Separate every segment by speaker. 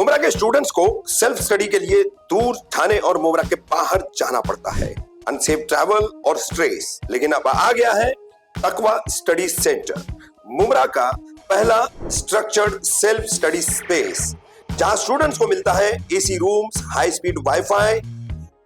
Speaker 1: मुमरा के स्टूडेंट्स को self study के लिए दूर ठाणे और मुमरा के बाहर जाना पड़ता है, अनसेफ ट्रैवल और स्ट्रेस। लेकिन अब आ गया है तकवा स्टडी सेंटर, मुमरा का पहला स्ट्रक्चर्ड सेल्फ स्टडी स्पेस, जहां स्टूडेंट्स को मिलता है AC rooms, high speed wifi,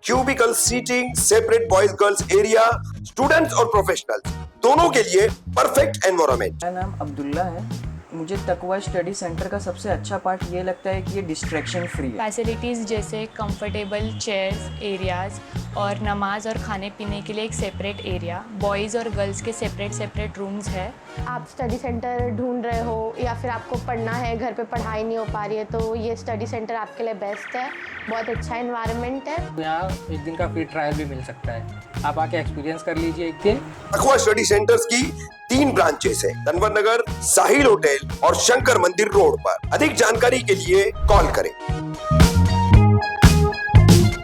Speaker 1: cubicle seating, separate boys girls area, students और प्रोफेशनल्स दोनों के लिए परफेक्ट एनवायरनमेंट।
Speaker 2: मेरा नाम अब्दुल्ला है। मुझे तकवा स्टडी सेंटर का सबसे अच्छा पार्ट ये लगता है कि ये डिस्ट्रैक्शन फ्री है।
Speaker 3: फैसिलिटीज़ जैसे कंफर्टेबल चेयर्स एरियाज़ और नमाज और खाने पीने के लिए एक सेपरेट एरिया, बॉयज़ और गर्ल्स के सेपरेट रूम्स है।
Speaker 4: आप स्टडी सेंटर ढूंढ रहे हो या फिर आपको पढ़ना है, घर पे पढ़ाई नहीं हो पा रही है, तो ये स्टडी सेंटर आपके लिए बेस्ट है। बहुत अच्छा एनवायरनमेंट है।
Speaker 5: यहाँ एक दिन का फ्री ट्रायल भी मिल सकता है, आप आके एक्सपीरियंस कर लीजिए एक दिन।
Speaker 1: तकवा स्टडी सेंटर्स की 3 ब्रांचेस है, तनवर नगर, साहिल होटल और शंकर मंदिर रोड पर। अधिक जानकारी के लिए कॉल करें।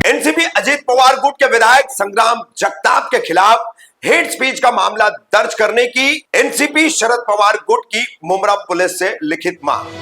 Speaker 1: एनसीपी अजीत पवार गुट के विधायक संग्राम जगताप के खिलाफ हेट स्पीच का मामला दर्ज करने की एनसीपी शरद पवार गुट की मुमरा पुलिस से लिखित मांग।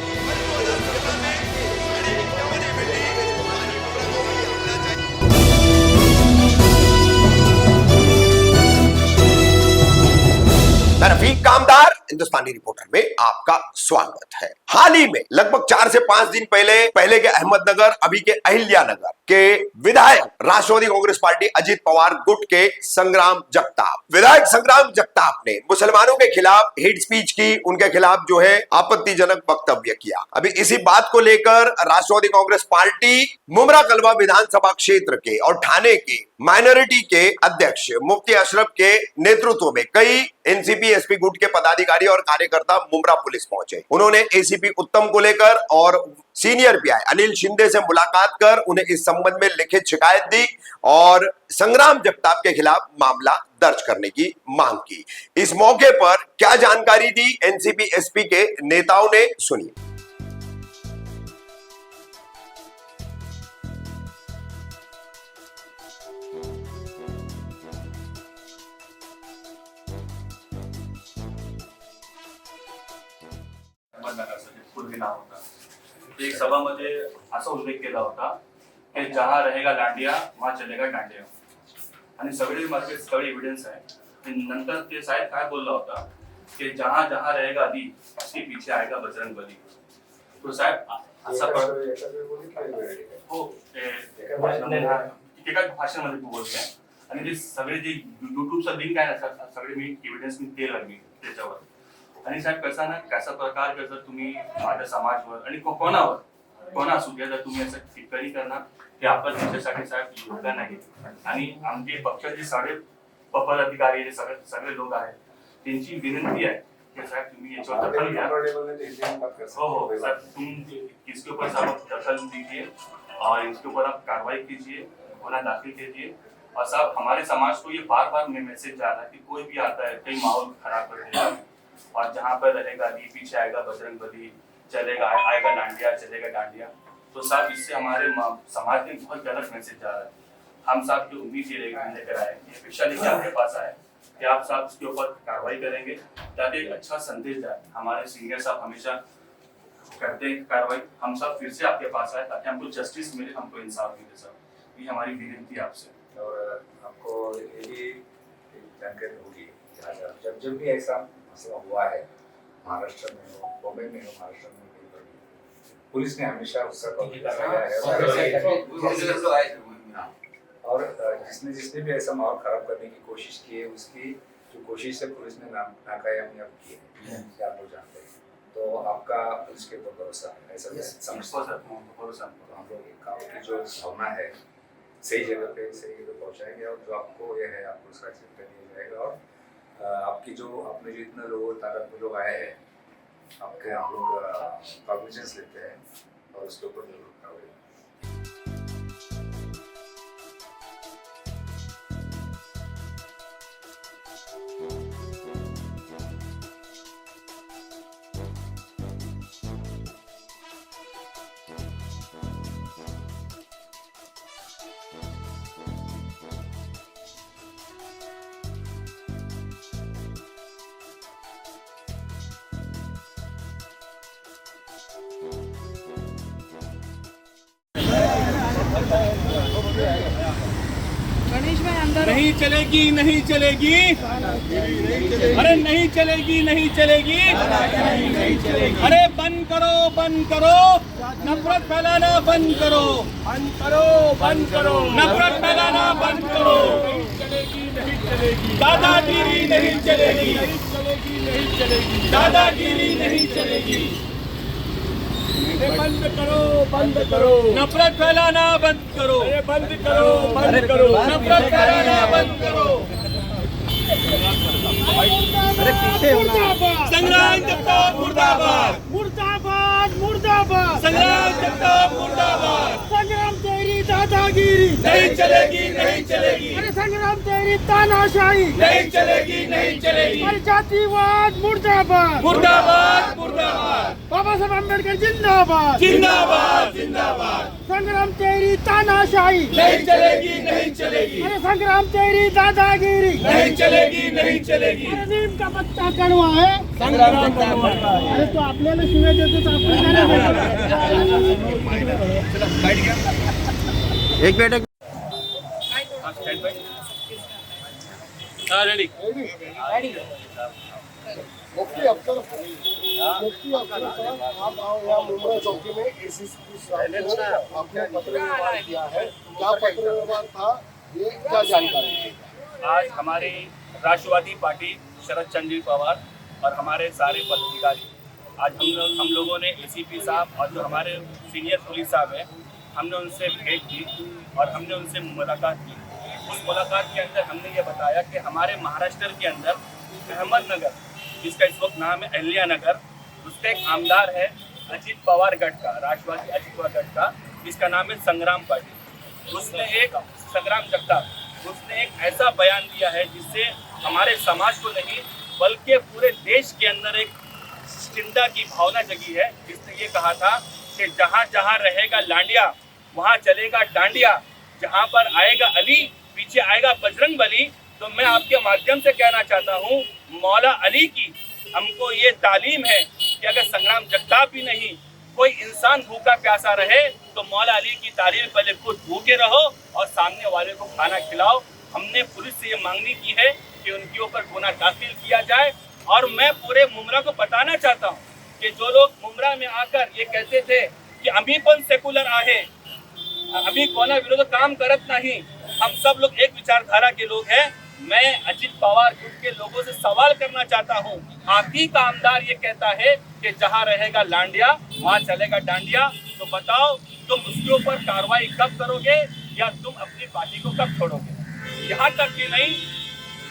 Speaker 1: मैं रफीक कामदार हिंदुस्तानी रिपोर्टर में आपका स्वागत है। हाल ही में लगभग 4 से 5 दिन पहले के अहमदनगर, अभी के अहिल्या नगर के विधायक राष्ट्रवादी कांग्रेस पार्टी अजीत पवार गुट के संग्राम जगताप ने मुसलमानों के खिलाफ हेट स्पीच की, उनके खिलाफ जो है आपत्तिजनक वक्तव्य किया। अभी इसी बात को लेकर राष्ट्रवादी कांग्रेस पार्टी मुमरा कलवा विधानसभा क्षेत्र के और ठाणे के माइनॉरिटी के अध्यक्ष मुफ्ती अशरफ के नेतृत्व में कई एनसीपी एसपी गुट के पदाधिकारी और कार्यकर्ता मुमरा पुलिस पहुंचे। उन्होंने एसीपी उत्तम को लेकर और सीनियर पीआई अनिल शिंदे से मुलाकात कर उन्हें इस संबंध में लिखित शिकायत दी और संग्राम जगताप के खिलाफ मामला दर्ज करने की मांग की। इस मौके पर क्या जानकारी दी एनसीपी एसपी के नेताओं ने, सुनिए।
Speaker 6: नाव होता एक सभामध्ये असा उल्लेख केला होता की जहां रहेगा दांडिया वहां चलेगा दांडिया आणि सगळे माझे सगळे एव्हिडन्स आहे। नंतर ते साहेब काय बोलला होता की जहां जहां रहेगा अली उसके पीछे आएगा बजरंग बली। तो साहेब असा हो एका भाषणामध्ये तू बोलतोय आणि ते सगळे जे युट्यूबचा लिंक आहे ना सगळे मी एव्हिडन्स मी दिला मी त्याच्यावर। आणि साहेब कसा ना कसा प्रकार जर तुम्ही माझ्या समाजवर आणि कोणा असू द्या जर तुम्ही असं टिप्पणी करणार ते आपल्या देशासाठी साहेब योग्य नाही। आणि आमचे पक्षाचे सारे पदाधिकारी जे सगळे लोक आहेत त्यांची विनंती आहे की साहेब तुम्ही याच्यावर दखल घ्या। हो साहब तुम इसके ऊपर साहब दखल दीजिए और इसके ऊपर आप कार्रवाई कीजिए, गुनाह दाखिल कीजिए। और साहब हमारे समाज को ये बार मैसेज जा रहा है कि कोई भी आता है कई माहौल खराब कर देगा और जहाँ पर रहेगा अली पीछे आएगा बजरंग बली, चलेगा आएगा डांडिया चलेगा डांडिया। तो साहब इससे हमारे समाज में बहुत गलत मैसेज जा रहा है। हम साहब की उम्मीद ये लेकर आए, ये अपेक्षा लेकर आपके पास आए कि आप साहब इसके ऊपर कार्रवाई करेंगे ताकि एक अच्छा संदेश जाए। हमारे सीनियर साहब हमेशा करते हैं कार्रवाई, हम सब फिर से आपके पास आए ताकि हमको जस्टिस मिले, हमको इंसाफ मिले। साहब ये हमारी विनती आपसे।
Speaker 7: और आपको ये भी जानकारी होगी जब भी ऐसा मसला हुआ है महाराष्ट्र में हो, बॉम्बे में हो, महाराष्ट्र में पुलिस ने हमेशा उसका और जिसने भी ऐसा माहौल खराब करने की कोशिश की है उसकी जो कोशिश है पुलिस ने नाकामयाब की है, आप लोग जानते हैं। तो आपका पुलिस के ऊपर भरोसा है, ऐसा समझता हूँ। तो हम लोग काम की जो भावना है सही जगह पे पहुँचाएंगे और जो आपको ये है आपको उसका एक्सेप्ट दिया जाएगा। और आपकी जो आपने जो इतने लोगों तादाद में लोग आए हैं आपके हम लोग कॉग्निजेंस लेते हैं और उसके ऊपर जरूर कार्रवाई।
Speaker 6: नहीं चलेगी नहीं चलेगी, अरे नहीं चलेगी नहीं चलेगी, अरे बंद करो, नफरत फैलाना बंद करो, नफरत फैलाना बंद करो, दादागिरी नहीं चलेगी, दादागिरी नहीं चलेगी, बंद करो, नफरत फैलाना बंद करो, बंद करो, नफरत फैलाना बंद करो, संग्राम जगताप मुर्दाबाद, संग्राम जगताप मुर्दाबाद,
Speaker 8: संग्राम तेरी दादागिरी
Speaker 6: नहीं चलेगी नहीं चलेगी,
Speaker 8: अरे संग्राम तेरी तानाशाही
Speaker 6: नहीं चलेगी नहीं चलेगी,
Speaker 8: अरे जातिवाद मुर्दाबाद
Speaker 6: मुर्दाबाद मुर्दाबाद,
Speaker 8: बाबा साहब अम्बेडकर जिंदाबाद
Speaker 6: जिंदाबाद जिंदाबाद,
Speaker 8: संग्राम तेरी तानाशाही
Speaker 6: नहीं चलेगी नहीं चलेगी,
Speaker 8: अरे संग्राम तेरी दादागिरी
Speaker 6: नहीं चलेगी नहीं चलेगी,
Speaker 8: अरे नीम का पत्ता कड़वा है
Speaker 6: संग्राम कड़वा है।
Speaker 8: अरे तो आपल्याला शिवाय देतो तो आपण काय नाही बोलत.
Speaker 6: रेडी
Speaker 9: मुफ्ती अफसर साहब, आप आओ यहाँ मुंब्रा चौकी में एसीपी साहब ने आपने पत्र व्यवहार किया है, क्या पत्र व्यवहार था, ये क्या जानकारी है?
Speaker 6: आज हमारी राष्ट्रवादी पार्टी शरद चंद्र पवार और हमारे सारे पदाधिकारी आज हम लोगों ने एसीपी साहब और जो हमारे सीनियर पुलिस साहब हैं, हमने उनसे भेंट की और हमने उनसे मुलाकात की। उस मुलाकात के अंदर हमने ये बताया कि हमारे महाराष्ट्र के अंदर अहमदनगर, जिसका इस वक्त नाम है अहिल्या नगर, उसका एक आमदार है अजित पवार गढ़ का, राष्ट्रवादी अजित पवार गढ़ का, जिसका नाम है संग्राम पाटिल। उसने एक संग्राम जगताप, उसने एक ऐसा बयान दिया है जिससे हमारे समाज को नहीं बल्कि पूरे देश के अंदर एक चिंता की भावना जगी है। जिसने ये कहा था कि जहाँ जहाँ रहेगा लांडिया वहाँ चलेगा डांडिया, जहाँ पर आएगा अली पीछे आएगा बजरंग बली। तो मैं आपके माध्यम से कहना चाहता हूँ, मौला अली की हमको ये तालीम है कि अगर संग्राम जगताप ही नहीं कोई इंसान भूखा प्यासा रहे तो मौला अली की तालीम पहले खुद भूखे रहो और सामने वाले को खाना खिलाओ। हमने पुलिस से ये मांगनी की है कि उनके ऊपर गुनाह दाखिल किया जाए। और मैं पूरे मुमरा को बताना चाहता हूँ कि जो लोग मुमरा में आकर ये कहते थे कि अभी पण सेकुलर आहे, अभी कोना विरोध काम करत नहीं, हम सब लोग एक विचारधारा के लोग हैं। मैं अजित पवार ग्रुप के लोगों से सवाल करना चाहता हूँ, आप ही का आमदार ये कहता है कि जहाँ रहेगा लांडिया वहाँ चलेगा डांडिया, तो बताओ तुम उसके ऊपर कार्रवाई कब करोगे या तुम अपनी पार्टी को कब छोड़ोगे। यहाँ तक कि नहीं,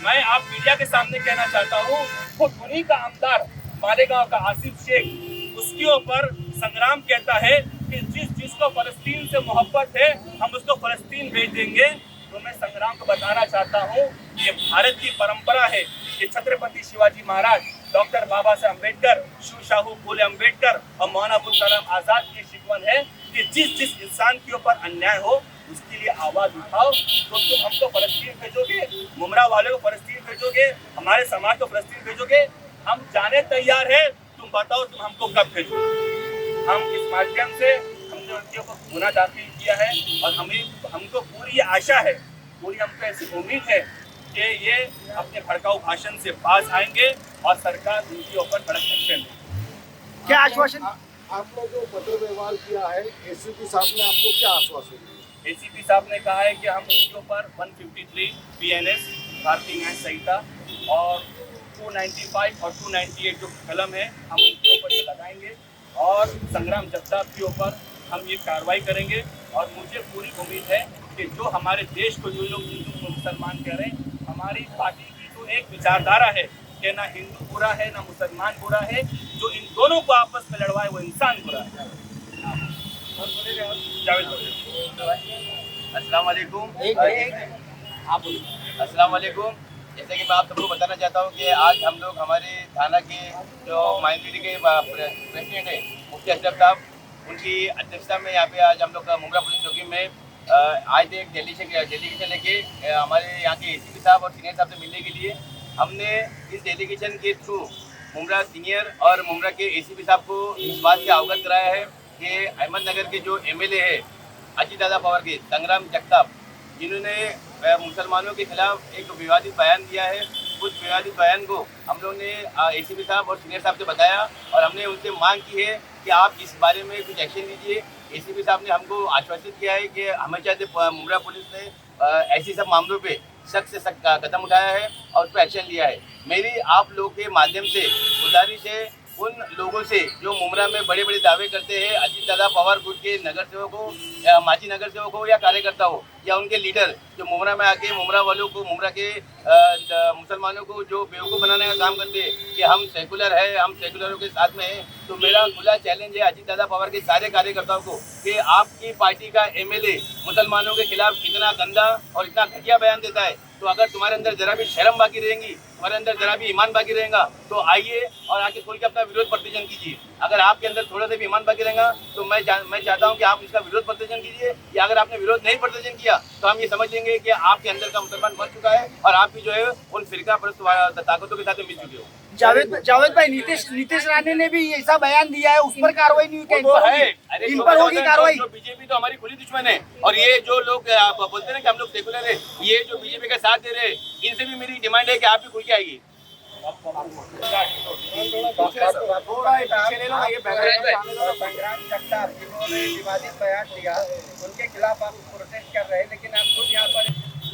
Speaker 6: मैं आप मीडिया के सामने कहना चाहता हूँ, खुद उन्हीं का आमदार मालेगांव का आसिफ शेख, उसके ऊपर संग्राम कहता है कि जिसको फलस्तीन से मोहब्बत है हम उसको फलस्तीन भेज देंगे। तो मैं संग्राम को बताना चाहता हूँ, ये भारत की परंपरा है कि छत्रपति शिवाजी महाराज, डॉक्टर बाबा साहब अम्बेडकर, शिव शाहू फूले अम्बेडकर और मौलाना अबुल कलाम आजाद की शिकवन है कि जिस इंसान के ऊपर अन्याय हो उसके लिए आवाज उठाओ। तो तुम हमको फलस्तीन भेजोगे, मुमरा वाले को फलस्तीन भेजोगे, हमारे समाज को फलस्तीन भेजोगे, हम जाने तैयार है। तुम बताओ तुम हमको कब भेजोगे। हम इस माध्यम से हमने उनके ऊपर गुनाह दाखिल किया है और हमको पूरी ये आशा है, पूरी हमको ऐसी उम्मीद है कि ये अपने भड़काऊ भाषण से बाज आएंगे और सरकार उनके ऊपर कड़क एक्शन लेगी।
Speaker 8: क्या आश्वासन?
Speaker 9: आपने जो पत्र व्यवहार किया है, एसीपी साहब ने आपको क्या आश्वासन दिया?
Speaker 6: एसीपी साहब ने कहा है कि हम उनके ऊपर 153 बीएनएस भारतीय न्याय संहिता और 295 और 298 जो कलम है हम उनके ऊपर ये लगाएंगे और संग्राम जगताप के ऊपर हम ये कार्रवाई करेंगे। और मुझे पूरी उम्मीद है कि जो हमारे देश को जो लोग हिंदू मुसलमान कह रहे हैं, हमारी पार्टी की जो एक विचारधारा है कि ना हिंदू बुरा है ना मुसलमान बुरा है, जो इन दोनों को आपस में लड़वाए वो इंसान बुरा है।
Speaker 10: अस्सलाम वालेकुम। अस्सलाम वालेकुम। जैसे कि मैं आप सबको बताना चाहता हूँ कि आज हम लोग हमारे थाना के जो माइनॉरिटी के प्रेसिडेंट है मुफ्ती अशरफ साहब, उनकी अध्यक्षता में यहाँ पे आज हम लोग मुमरा पुलिस चौकी में आए थे एक डेलीगेशन लेके हमारे यहाँ के एसीपी साहब और सीनियर साहब से मिलने के लिए। हमने इस डेलीगेशन के थ्रू मुमरा सीनियर और मुमरा के एसीपी साहब को इस बात से अवगत कराया है कि अहमदनगर के जो एमएलए है अजीत दादा पवार के संग्राम जगताप, जिन्होंने मुसलमानों के खिलाफ एक विवादित बयान दिया है। उस विवादित बयान को हम लोगों ने एसीपी साहब और सीनियर साहब से बताया और हमने उनसे मांग की है कि आप इस बारे में कुछ एक्शन लीजिए। एसीपी साहब ने हमको आश्वासित किया है कि हमेशा से मुंब्रा पुलिस ने ऐसी सब मामलों पे सख्त से सख्त कदम उठाया है और उस पर एक्शन लिया है। मेरी आप लोग के माध्यम से गुजारिश है उन लोगों से जो मुंब्रा में बड़े बड़े दावे करते हैं, अजीत दादा पवार गुट के नगर सेवक हो या माजी नगर सेवक हो या कार्यकर्ता हो या उनके लीडर, जो मुंब्रा में आके मुंब्रा वालों को, मुंब्रा के मुसलमानों को जो बेवकूफ़ बनाने का काम करते हैं कि हम सेकुलर है, हम सेकुलरों के साथ में हैं, तो मेरा खुला चैलेंज है अजीत दादा पवार के सारे कार्यकर्ताओं को कि आपकी पार्टी का एमएलए मुसलमानों के खिलाफ इतना गंदा और इतना घटिया बयान देता है, तो अगर तुम्हारे अंदर जरा भी शर्म बाकी रहेंगी, तुम्हारे अंदर जरा भी ईमान बाकी रहेगा, तो आइए और आके खोल के अपना विरोध प्रदर्शन कीजिए। अगर आपके अंदर थोड़ा सा भी ईमान बाकी रहेगा तो मैं चाहता हूं कि आप इसका विरोध प्रदर्शन कीजिए, या अगर आपने विरोध नहीं प्रदर्शन किया तो हम ये समझ लेंगे कि आपके अंदर का मुसलमान मर चुका है और आप भी जो है उन फिरका परस्त ताकतों के साथ मिल चुके हो।
Speaker 8: जावेद भाई, नीतीश राणे ने भी ऐसा बयान दिया है, उस पर कार्रवाई नहीं हुई, इन पर होगी कार्रवाई।
Speaker 10: बीजेपी तो हमारी खुली दुश्मन है और ये जो लोग बोलते हैं कि हम लोग सेकुलर है, ये जो बीजेपी का साथ दे रहे हैं, इनसे भी मेरी डिमांड है कि आप भी खुल के आइए।
Speaker 8: संग्राम जगताप जिन्होंने विवादित बयान दिया, उनके खिलाफ आप प्रोटेस्ट कर रहे हैं, लेकिन आप खुद यहाँ पर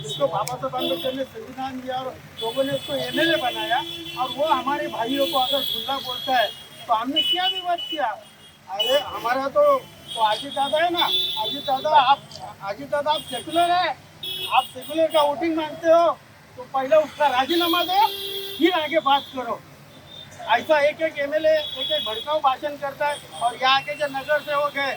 Speaker 8: इसको बाबा साहब अम्बेडकर ने संविधान दिया और लोगों ने उसको एमएलए बनाया, और वो हमारे भाइयों को अगर खुला बोलता है तो हमने क्या विवाद किया? अरे हमारा तो अजीत दादा है ना, अजीत दादा आप सेकुलर है, आप सेकुलर का वोटिंग मांगते हो तो पहले उसका राजीनामा दो, फिर आगे बात करो। ऐसा एक एमएलए एक भड़काऊ भाषण करता है, और यहाँ के जो नगर सेवक है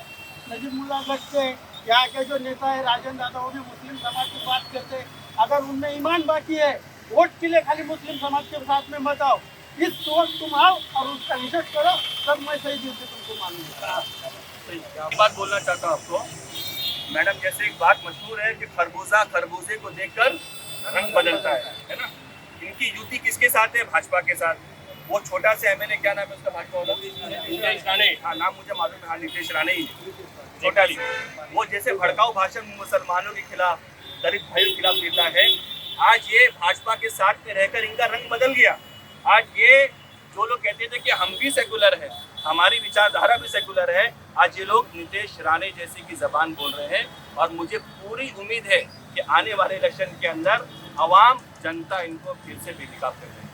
Speaker 8: नजीब मुल्ला गढ़ के, यहाँ के जो नेता है राजन दादा, वो भी मुस्लिम समाज की बात करते हैं। अगर उनमें ईमान बाकी है, वोट के लिए खाली मुस्लिम समाज के साथ में मत आओ, इस वक्त तुम आओ और उसका रिसर्च करो, तब मैं सही दिल से तुमको मानूंगा।
Speaker 6: एक बात बोलना चाहता हूँ आपको मैडम, जैसे एक बात मशहूर है कि खरबूजा खरबूजे को देखकर रंग बदलता है ना। इनकी युति किसके साथ है? भाजपा के साथ। वो छोटा से एमएलए, क्या नाम है उसका भाजपा वाला? नीतीश राणे। हाँ, नाम मुझे मालूम है, हाँ नीतीश राणे ही, छोटा ही। वो जैसे भड़काऊ भाषण मुसलमानों के खिलाफ, दलित भाइयों के खिलाफ देता है, आज ये भाजपा के साथ में रहकर इनका रंग बदल गया। आज ये जो लोग कहते थे कि हम भी सेकुलर है, हमारी विचारधारा भी सेकुलर है, आज ये लोग नीतीश राणे जैसी की जबान बोल रहे हैं। और मुझे पूरी उम्मीद है कि आने वाले इलेक्शन के अंदर आवाम जनता इनको फिर से बेनकाब कर देगी।